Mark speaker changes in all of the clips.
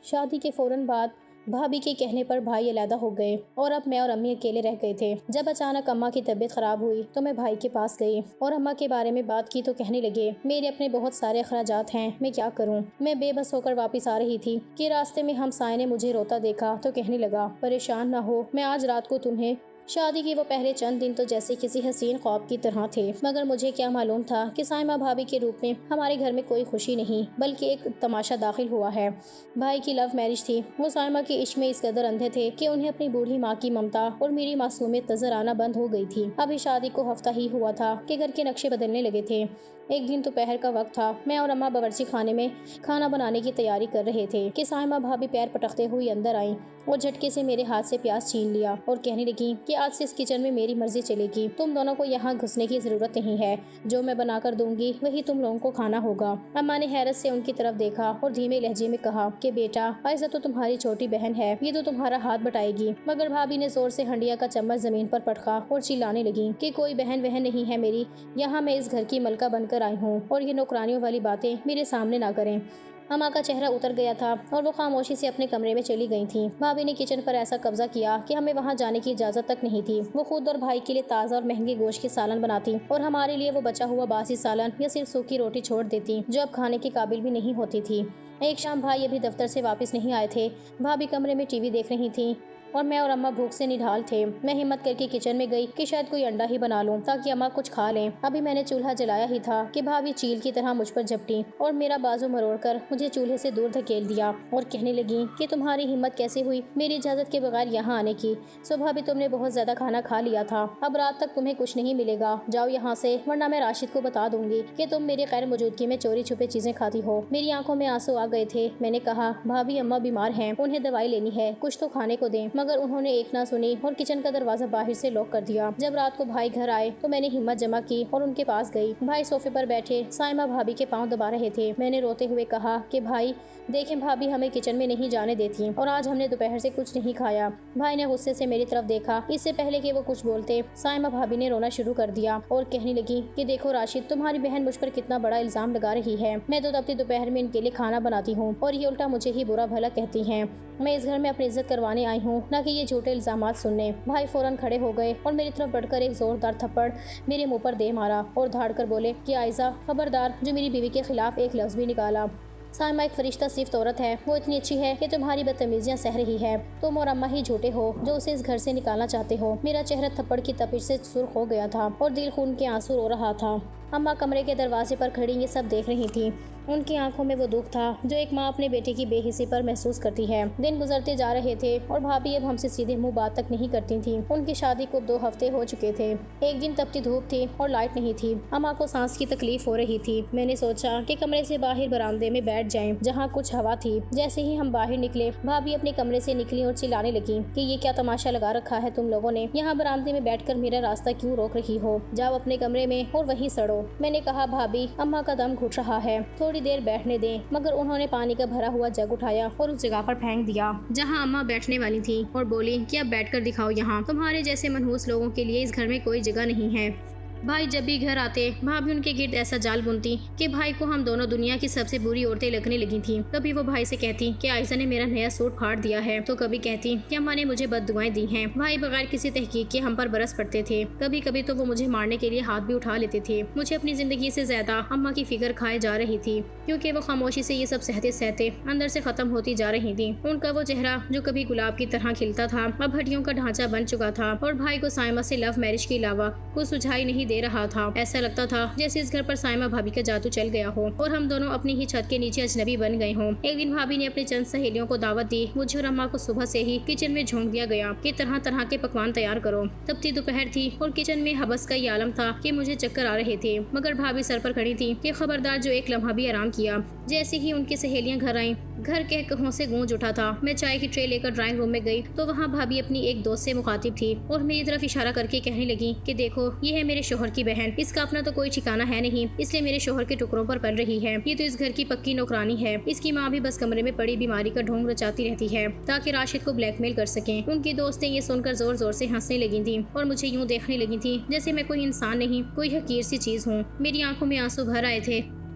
Speaker 1: شادی کے فوراً بعد بھابھی کے کہنے پر بھائی علیحدہ ہو گئے اور اب میں اور امی اکیلے رہ گئے تھے۔ جب اچانک اماں کی طبیعت خراب ہوئی تو میں بھائی کے پاس گئی اور اماں کے بارے میں بات کی تو کہنے لگے میرے اپنے بہت سارے اخراجات ہیں، میں کیا کروں۔ میں بے بس ہو کر واپس آ رہی تھی کہ راستے میں ہمسائے نے مجھے روتا دیکھا تو کہنے لگا پریشان نہ ہو، میں آج رات کو تمہیں شادی کی وہ پہلے چند دن تو جیسے کسی حسین خواب کی طرح تھے، مگر مجھے کیا معلوم تھا کہ سائمہ بھابھی کے روپ میں ہمارے گھر میں کوئی خوشی نہیں بلکہ ایک تماشا داخل ہوا ہے۔ بھائی کی لو میرج تھی، وہ سائمہ کے عشق میں اس قدر اندھے تھے کہ انہیں اپنی بوڑھی ماں کی ممتا اور میری معصومیت نظر آنا بند ہو گئی تھی۔ ابھی شادی کو ہفتہ ہی ہوا تھا کہ گھر کے نقشے بدلنے لگے تھے۔ ایک دن دوپہر کا وقت تھا، میں اور اماں باورچی خانے میں کھانا بنانے کی تیاری کر رہے تھے کہ سائمہ بھابھی پیر پٹکتے ہوئے اندر آئیں اور جھٹکے سے میرے ہاتھ سے پیاز چھین لیا اور کہنے لگی کہ آج سے اس کچن میں میری مرضی چلے گی، تم دونوں کو یہاں گھسنے کی ضرورت نہیں ہے، جو میں بنا کر دوں گی وہی تم لوگوں کو کھانا ہوگا۔ اماں نے حیرت سے ان کی طرف دیکھا اور دھیمے لہجے میں کہا کہ بیٹا عائزہ تو تمہاری چھوٹی بہن ہے، یہ تو تمہارا ہاتھ بٹائے گی۔ مگر بھابھی نے زور سے ہنڈیا کا چمچ زمین پر پٹکا اور چلانے لگی کہ کوئی بہن وہن نہیں ہے میری، یہاں میں اس گھر کی ملکہ بن کر آئی ہوں اور یہ نوکرانیوں والی باتیں میرے سامنے نہ کریں۔ اماں کا چہرہ اتر گیا تھا اور وہ خاموشی سے اپنے کمرے میں چلی گئی تھیں۔ بھابھی نے کچن پر ایسا قبضہ کیا کہ ہمیں وہاں جانے کی اجازت تک نہیں تھی۔ وہ خود اور بھائی کے لیے تازہ اور مہنگے گوشت کی سالن بناتی اور ہمارے لیے وہ بچا ہوا باسی سالن یا صرف سوکھی روٹی چھوڑ دیتی جو اب کھانے کے قابل بھی نہیں ہوتی تھی۔ ایک شام بھائی ابھی دفتر سے واپس نہیں آئے تھے، بھابھی کمرے میں ٹی وی دیکھ رہی تھیں اور میں اور اماں بھوک سے نڈھال تھے۔ میں ہمت کر کے کچن میں گئی کہ شاید کوئی انڈا ہی بنا لوں تاکہ اماں کچھ کھا لیں۔ ابھی میں نے چولہا جلایا ہی تھا کہ بھابھی چیل کی طرح مجھ پر جھپٹی اور میرا بازو مروڑ کر مجھے چولہے سے دور دھکیل دیا اور کہنے لگی کہ تمہاری ہمت کیسے ہوئی میری اجازت کے بغیر یہاں آنے کی؟ سو بھابھی تم نے بہت زیادہ کھانا کھا لیا تھا، اب رات تک تمہیں کچھ نہیں ملے گا، جاؤ یہاں سے ورنہ میں راشد کو بتا دوں گی کہ تم میری غیر موجودگی میں چوری چھپے چیزیں کھاتی ہو۔ میری آنکھوں میں آنسو آ گئے تھے۔ میں نے کہا بھابھی اماں بیمار ہیں، انہیں دوائی لینی ہے، کچھ تو کھانے کو دیں، مگر انہوں نے ایک نہ سنی اور کچن کا دروازہ باہر سے لاک کر دیا۔ جب رات کو بھائی گھر آئے تو میں نے ہمت جمع کی اور ان کے پاس گئی۔ بھائی صوفے پر بیٹھے سائمہ بھابھی کے پاؤں دبا رہے تھے۔ میں نے روتے ہوئے کہا کہ بھائی دیکھیں بھابھی ہمیں کچن میں نہیں جانے دیتی اور آج ہم نے دوپہر سے کچھ نہیں کھایا۔ بھائی نے غصے سے میری طرف دیکھا۔ اس سے پہلے کہ وہ کچھ بولتے سائمہ بھابھی نے رونا شروع کر دیا اور کہنے لگی کہ دیکھو راشد، تمہاری بہن مجھ پر کتنا بڑا الزام لگا رہی ہے، میں تو تب دوپہر میں ان کے لیے کھانا بناتی ہوں اور یہ الٹا مجھے ہی برا بھلا کہتی ہیں۔ میں اس گھر میں اپنی عزت کروانے آئی ہوں، نہ کہ یہ جھوٹے الزامات سننے۔ بھائی فوراً کھڑے ہو گئے اور میری طرف بڑھ کر ایک زوردار تھپڑ میرے منہ پر دے مارا اور دھاڑ کر بولے کہ عائزہ خبردار جو میری بیوی کے خلاف ایک لفظ بھی نکالا۔ سائمہ ایک فرشتہ صفت عورت ہے، وہ اتنی اچھی ہے کہ تمہاری بدتمیزیاں سہ رہی ہے، تم اور اماں ہی جھوٹے ہو جو اسے اس گھر سے نکالنا چاہتے ہو۔ میرا چہرہ تھپڑ کی تپش سے سرخ ہو گیا تھا اور دل خون کے آنسو رو رہا تھا۔ اماں کمرے کے دروازے پر کھڑی یہ سب دیکھ رہی تھی۔ ان کی آنکھوں میں وہ دکھ تھا جو ایک ماں اپنے بیٹے کی بے حسی پر محسوس کرتی ہے۔ دن گزرتے جا رہے تھے اور بھابھی اب ہم سے سیدھے منہ بات تک نہیں کرتی تھیں۔ ان کی شادی کو 2 ہفتے ہو چکے تھے۔ ایک دن تپتی دھوپ تھی اور لائٹ نہیں تھی۔ اماں کو سانس کی تکلیف ہو رہی تھی۔ میں نے سوچا کہ کمرے سے باہر برآمدے میں بیٹھ جائیں جہاں کچھ ہوا تھی۔ جیسے ہی ہم باہر نکلے بھابھی اپنے کمرے سے نکلی اور چلانے لگی کہ یہ کیا تماشا لگا رکھا ہے تم لوگوں نے، یہاں برآمدے میں بیٹھ کر میرا راستہ کیوں روک رہی ہو، جاؤ اپنے کمرے میں اور وہیں سڑو۔ میں نے کہا بھابھی اماں کا دم گھٹ رہا ہے، تھوڑی دیر بیٹھنے دیں، مگر انہوں نے پانی کا بھرا ہوا جگ اٹھایا اور اس جگہ پر پھینک دیا جہاں اماں بیٹھنے والی تھی اور بولی کہ اب بیٹھ کر دکھاؤ، یہاں تمہارے جیسے منحوس لوگوں کے لیے اس گھر میں کوئی جگہ نہیں ہے۔ بھائی جب بھی گھر آتے بھابھی ان کے گرد ایسا جال بنتی کہ بھائی کو ہم دونوں دنیا کی سب سے بری عورتیں لگنے لگی تھیں۔ کبھی وہ بھائی سے کہتی کہ عائزہ نے میرا نیا سوٹ پھاڑ دیا ہے، تو کبھی کہتی کہ اماں نے مجھے بد دعائیں دی ہیں۔ بھائی بغیر کسی تحقیق کے ہم پر برس پڑتے تھے۔ کبھی کبھی تو وہ مجھے مارنے کے لیے ہاتھ بھی اٹھا لیتے تھے۔ مجھے اپنی زندگی سے زیادہ اماں کی فکر کھائے جا رہی تھی، کیونکہ وہ خاموشی سے یہ سب سہتے سہتے اندر سے ختم ہوتی جا رہی تھی۔ ان کا وہ چہرہ جو کبھی گلاب کی طرح کھلتا تھا اب ہڈیوں کا ڈھانچہ بن چکا تھا اور بھائی کو سائمہ سے لو میرج کے علاوہ کچھ سجھائی نہیں دے رہا تھا۔ ایسا لگتا تھا جیسے اس گھر پر سائمہ بھابھی کا جادو چل گیا ہو اور ہم دونوں اپنی ہی چھت کے نیچے اجنبی بن گئے ہوں۔ ایک دن بھابھی نے اپنی چند سہیلیوں کو دعوت دی۔ مجھے اور اماں کو صبح سے ہی کچن میں جھونک دیا گیا کہ طرح طرح کے پکوان تیار کرو۔ تپتی دوپہر تھی اور کچن میں حبس کا یہ عالم تھا کہ مجھے چکر آ رہے تھے، مگر بھابھی سر پر کھڑی تھی کہ خبردار جو ایک لمحہ بھی آرام کیا۔ جیسے ہی ان کی سہیلیاں گھر آئیں گھر کے کہوں سے گونج اٹھا تھا۔ میں چائے کی ٹرے لے کر ڈرائنگ روم میں گئی تو وہاں بھابھی اپنی ایک دوست سے مخاطب تھی اور میری طرف اشارہ کر کے کہنے لگی کہ دیکھو یہ ہے میرے شوہر کی بہن، اس کا اپنا تو کوئی ٹھکانہ ہے نہیں، اس لیے میرے شوہر کے ٹکڑوں پر پل رہی ہے، یہ تو اس گھر کی پکی نوکرانی ہے۔ اس کی ماں بھی بس کمرے میں پڑی بیماری کا ڈھونگ رچاتی رہتی ہے تاکہ راشد کو بلیک میل کر سکیں۔ ان کی دوستیں یہ سن کر زور زور سے ہنسنے لگی تھیں اور مجھے یوں دیکھنے لگی تھیں جیسے میں کوئی انسان نہیں، کوئی حقیر سی چیز ہوں۔ میری آنکھوں میں آنسو بھر آئے تھے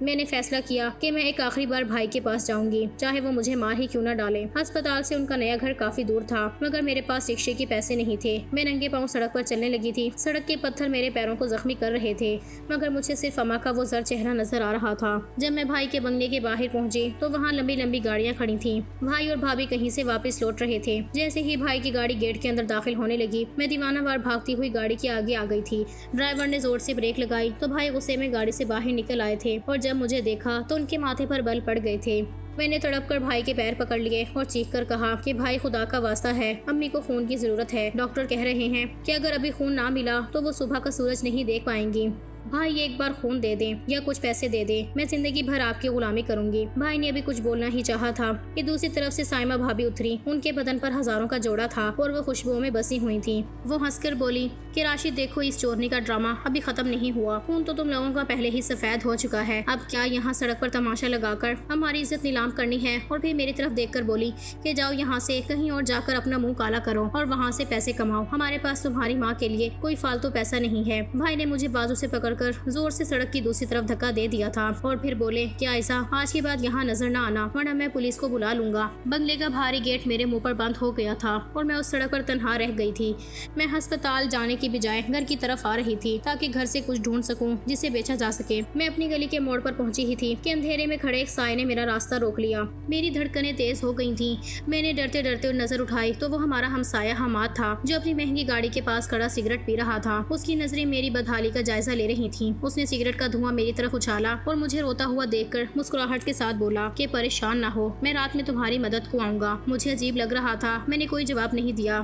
Speaker 1: میں نے فیصلہ کیا کہ میں ایک آخری بار بھائی کے پاس جاؤں گی، چاہے وہ مجھے مار ہی کیوں نہ ڈالے۔ ہسپتال سے ان کا نیا گھر کافی دور تھا، مگر میرے پاس رکشے کے پیسے نہیں تھے۔ میں ننگے پاؤں سڑک پر چلنے لگی تھی۔ سڑک کے پتھر میرے پیروں کو زخمی کر رہے تھے، مگر مجھے صرف اما کا وہ زرد چہرہ نظر آ رہا تھا۔ جب میں بھائی کے بنگلے کے باہر پہنچی تو وہاں لمبی لمبی گاڑیاں کھڑی تھیں۔ بھائی اور بھابھی کہیں سے واپس لوٹ رہے تھے۔ جیسے ہی بھائی کی گاڑی گیٹ کے اندر داخل ہونے لگی، میں دیوانہ وار بھاگتی ہوئی گاڑی کے آگے آ گئی تھی۔ ڈرائیور نے زور سے بریک لگائی تو بھائی غصے میں گاڑی سے باہر نکل آئے تھے، اور جب مجھے دیکھا تو ان کے ماتھے پر بل پڑ گئے تھے۔ میں نے تڑپ کر بھائی کے پیر پکڑ لیے اور چیخ کر کہا کہ بھائی خدا کا واسطہ ہے، امی کو خون کی ضرورت ہے۔ ڈاکٹر کہہ رہے ہیں کہ اگر ابھی خون نہ ملا تو وہ صبح کا سورج نہیں دیکھ پائیں گی۔ بھائی ایک بار خون دے دیں یا کچھ پیسے دے دیں، میں زندگی بھر آپ کی غلامی کروں گی۔ بھائی نے ابھی کچھ بولنا ہی چاہا تھا کہ دوسری طرف سے سائمہ بھابھی اتری۔ ان کے بدن پر ہزاروں کا جوڑا تھا اور وہ خوشبوؤں میں بسی ہوئی تھی۔ وہ ہنس کر بولی کہ راشد دیکھو، اس چورنی کا ڈرامہ ابھی ختم نہیں ہوا، خون تو تم لوگوں کا پہلے ہی سفید ہو چکا ہے۔ اب کیا یہاں سڑک پر تماشا لگا کر ہماری عزت نیلام کرنی ہے؟ اور پھر میری طرف دیکھ کر بولی کہ جاؤ یہاں سے کہیں اور جا کر اپنا منہ کالا کرو اور وہاں سے پیسے کماؤ، ہمارے پاس تمہاری ماں کے لیے کوئی فالتو پیسہ نہیں ہے۔ بھائی نے مجھے بازو سے پکڑ کر زور سے سڑک کی دوسری طرف دھکا دے دیا تھا اور پھر بولے کہ عائشہ، آج کے بعد یہاں نظر نہ آنا ورنہ میں پولیس کو بلا لوں گا۔ بنگلے کا بھاری گیٹ میرے منہ پر بند ہو گیا تھا اور میں اس سڑک پر تنہا رہ گئی تھی۔ میں ہسپتال جانے کی بجائے گھر کی طرف آ رہی تھی تاکہ گھر سے کچھ ڈھونڈ سکوں جسے بیچا جا سکے۔ میں اپنی گلی کے موڑ پر پہنچی ہی تھی کہ اندھیرے میں کھڑے ایک سائے نے میرا راستہ روک لیا۔ میری دھڑکنیں تیز ہو گئی تھیں۔ میں نے ڈرتے ڈرتے نظر اٹھائی تو وہ ہمارا ہمسایہ حماد تھا، جو اپنی مہنگی گاڑی کے پاس کھڑا سگریٹ پی رہا تھا۔ اس کی نظریں میری بدحالی کا جائزہ لے رہی تھیں۔ اس نے سگریٹ کا دھواں میری طرف اچھالا اور مجھے روتا ہوا دیکھ کر مسکراہٹ کے ساتھ بولا کہ پریشان نہ ہو، میں رات میں تمہاری مدد کو آؤں گا۔ مجھے عجیب لگ رہا تھا، میں نے کوئی جواب نہیں دیا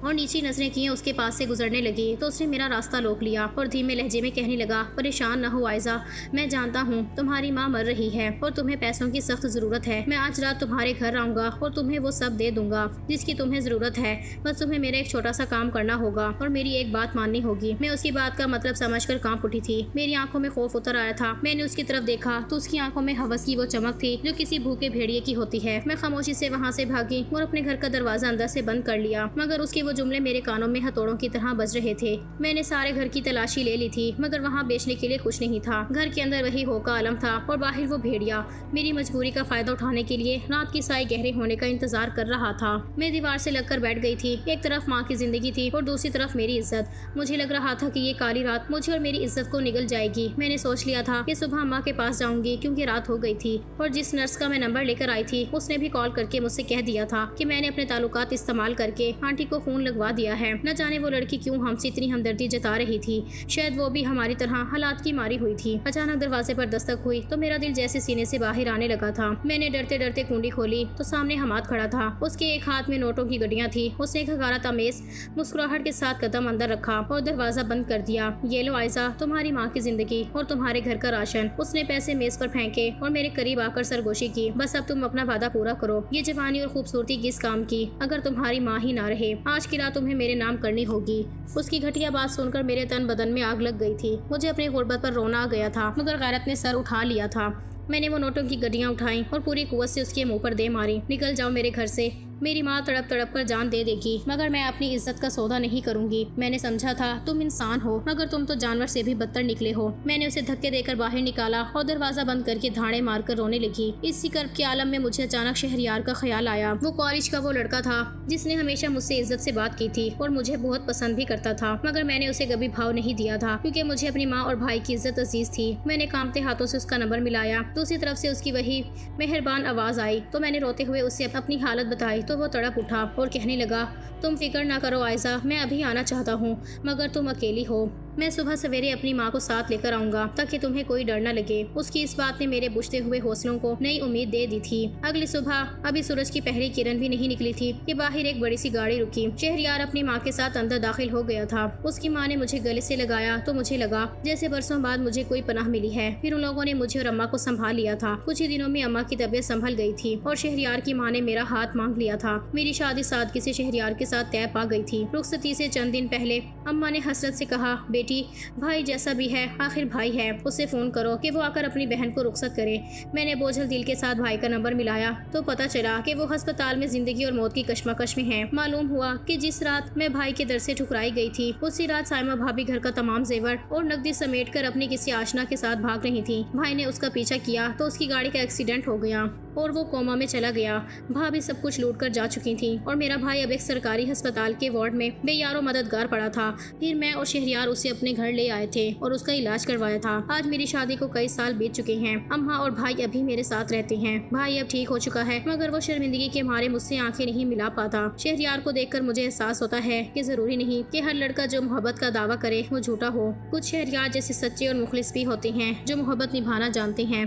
Speaker 1: اور نیچی نظریں کیے اس کے پاس سے گزرنے لگی تو اس نے میرا راستہ روک لیا اور دھیمے لہجے میں کہنے لگا، پریشان نہ ہو عائزہ، میں جانتا ہوں تمہاری ماں مر رہی ہے اور تمہیں پیسوں کی سخت ضرورت ہے۔ میں آج رات تمہارے گھر آؤں گا اور تمہیں وہ سب دے دوں گا جس کی تمہیں ضرورت ہے، بس تمہیں میرا ایک چھوٹا سا کام کرنا ہوگا اور میری ایک بات ماننی ہوگی۔ میں اس کی بات کا مطلب سمجھ کر کانپ اٹھی تھی۔ میری آنکھوں میں خوف اتر آیا تھا۔ میں نے اس کی طرف دیکھا تو اس کی آنکھوں میں ہوس کی وہ چمک تھی جو کسی بھوکے بھیڑیے کی ہوتی ہے۔ میں خاموشی سے وہاں سے بھاگی اور اپنے گھر کا دروازہ اندر سے بند کر لیا، مگر اس کے وہ جملے میرے کانوں میں ہتھوڑوں کی طرح بج رہے تھے۔ میں نے سارے گھر کی تلاشی لے لی تھی مگر وہاں بیچنے کے لیے کچھ نہیں تھا۔ گھر کے اندر وہی ہو کا عالم تھا اور باہر وہ بھیڑیا میری مجبوری کا فائدہ اٹھانے کے لیے رات کی سائے گہرے ہونے کا انتظار کر رہا تھا۔ میں دیوار سے لگ کر بیٹھ گئی تھی۔ ایک طرف ماں کی زندگی تھی اور دوسری طرف میری عزت۔ مجھے لگ رہا تھا کہ یہ کالی رات مجھے اور میری عزت کو نگل جائے گی۔ میں نے سوچ لیا تھا کہ صبح ماں کے پاس جاؤں گی کیونکہ رات ہو گئی تھی، اور جس نرس کا میں نمبر لے کر آئی تھی اس نے بھی کال کر کے مجھ سے کہہ دیا تھا کہ میں نے اپنے تعلقات استعمال کر کے آنٹی کو خون لگوا دیا ہے۔ نہ جانے وہ لڑکی کیوں ہم سے اتنی ہمدردی جتا رہی تھی، شاید وہ بھی ہماری طرح حالات کی ماری ہوئی تھی۔ اچانک دروازے پر دستک ہوئی تو میرا دل جیسے سینے سے باہر آنے لگا تھا۔ میں نے ڈرتے ڈرتے کنڈی کھولی تو سامنے حماد کھڑا تھا۔ اس کے ایک ہاتھ میں نوٹوں کی گڈیاں تھی۔ اس نے ایک حقارت آمیز مسکراہٹ کے ساتھ قدم اندر رکھا اور دروازہ بند کر دیا۔ یہ لو عائزہ، تمہاری ماں کی زندگی اور تمہارے گھر کا راشن۔ اس نے پیسے میز پر پھینکے اور میرے قریب آ کر سرگوشی کی، بس اب تم اپنا وعدہ پورا کرو۔ یہ جوانی اور خوبصورتی کس کام کی اگر تمہاری ماں ہی نہ رہے؟ آج کی رات تمہیں میرے نام کرنی ہوگی۔ اس کی گھٹیا بات سن کر میرے تن بدن میں آگ لگ گئی تھی۔ مجھے اپنی غربت پر رونا آ گیا تھا مگر غیرت نے سر اٹھا لیا تھا۔ میں نے وہ نوٹوں کی گڈیاں اٹھائیں اور پوری قوت سے اس کے منہ پر دے ماری۔ نکل جاؤ میرے گھر سے، میری ماں تڑپ تڑپ کر جان دے دے گی مگر میں اپنی عزت کا سودا نہیں کروں گی۔ میں نے سمجھا تھا تم انسان ہو مگر تم تو جانور سے بھی بدتر نکلے ہو۔ میں نے اسے دھکے دے کر باہر نکالا اور دروازہ بند کر کے دھاڑے مار کر رونے لگی۔ اسی کرب کے عالم میں مجھے اچانک شہریار کا خیال آیا۔ وہ کالج کا وہ لڑکا تھا جس نے ہمیشہ مجھ سے عزت سے بات کی تھی اور مجھے بہت پسند بھی کرتا تھا، مگر میں نے اسے کبھی بھاؤ نہیں دیا تھا کیونکہ مجھے اپنی ماں اور بھائی کی عزت عزیز تھی۔ میں نے کانپتے ہاتھوں سے اس کا نمبر ملایا۔ دوسری طرف سے اس کی وہی مہربان آواز آئی تو میں نے روتے ہوئے اسے اپنی حالت بتائی تو وہ تڑپ اٹھا اور کہنے لگا، تم فکر نہ کرو عائزہ، میں ابھی آنا چاہتا ہوں مگر تم اکیلی ہو۔ میں صبح سویرے اپنی ماں کو ساتھ لے کر آؤں گا تاکہ تمہیں کوئی ڈر نہ لگے۔ اس کی اس بات نے میرے بجھتے ہوئے حوصلوں کو نئی امید دے دی تھی۔ اگلی صبح ابھی سورج کی پہلی کرن بھی نہیں نکلی تھی کہ باہر ایک بڑی سی گاڑی رکی۔ شہریار اپنی ماں کے ساتھ اندر داخل ہو گیا تھا۔ اس کی ماں نے مجھے گلے سے لگایا تو مجھے لگا جیسے برسوں بعد مجھے کوئی پناہ ملی ہے۔ پھر ان لوگوں نے مجھے اور اماں کو سنبھال لیا تھا۔ کچھ ہی دنوں میں اماں کی طبیعت سنبھل گئی تھی اور شہریار کی ماں نے میرا ہاتھ مانگ لیا تھا۔ میری شادی سادگی سے شہریار کے ساتھ طے پا گئی تھی۔ رخصتی سے چند دن پہلے اماں نے حسرت سے کہا، بیٹی بیٹی بھائی جیسا بھی ہے آخر بھائی ہے، اسے فون کرو کہ وہ آ کر اپنی بہن کو رخصت کرے۔ میں نے بوجھل دل کے ساتھ بھائی کا نمبر ملایا تو پتہ چلا کہ وہ ہسپتال میں زندگی اور موت کی کشمکش میں ہے۔ معلوم ہوا کہ جس رات میں بھائی کے در سے ٹھکرائی گئی تھی اسی رات سائمہ بھابی گھر کا تمام زیور اور نقدی سمیٹ کر اپنی کسی آشنا کے ساتھ بھاگ رہی تھی۔ بھائی نے اس کا پیچھا کیا تو اس کی گاڑی کا ایکسیڈنٹ ہو گیا اور وہ کوما میں چلا گیا۔ بھابی سب کچھ لوٹ کر جا چکی تھی اور میرا بھائی اب ایک سرکاری ہسپتال کے وارڈ میں بے یار و مددگار پڑا تھا۔ پھر میں اور شہریار اسے اپنے گھر لے آئے تھے اور اس کا علاج کروایا تھا۔ آج میری شادی کو کئی سال بیت چکے ہیں۔ اماں اور بھائی ابھی میرے ساتھ رہتے ہیں۔ بھائی اب ٹھیک ہو چکا ہے مگر وہ شرمندگی کے مارے مجھ سے آنکھیں نہیں ملا پاتا۔ شہریار کو دیکھ کر مجھے احساس ہوتا ہے کہ ضروری نہیں کہ ہر لڑکا جو محبت کا دعویٰ کرے وہ جھوٹا ہو۔ کچھ شہریار جیسے سچے اور مخلص بھی ہوتے ہیں جو محبت نبھانا جانتے ہیں۔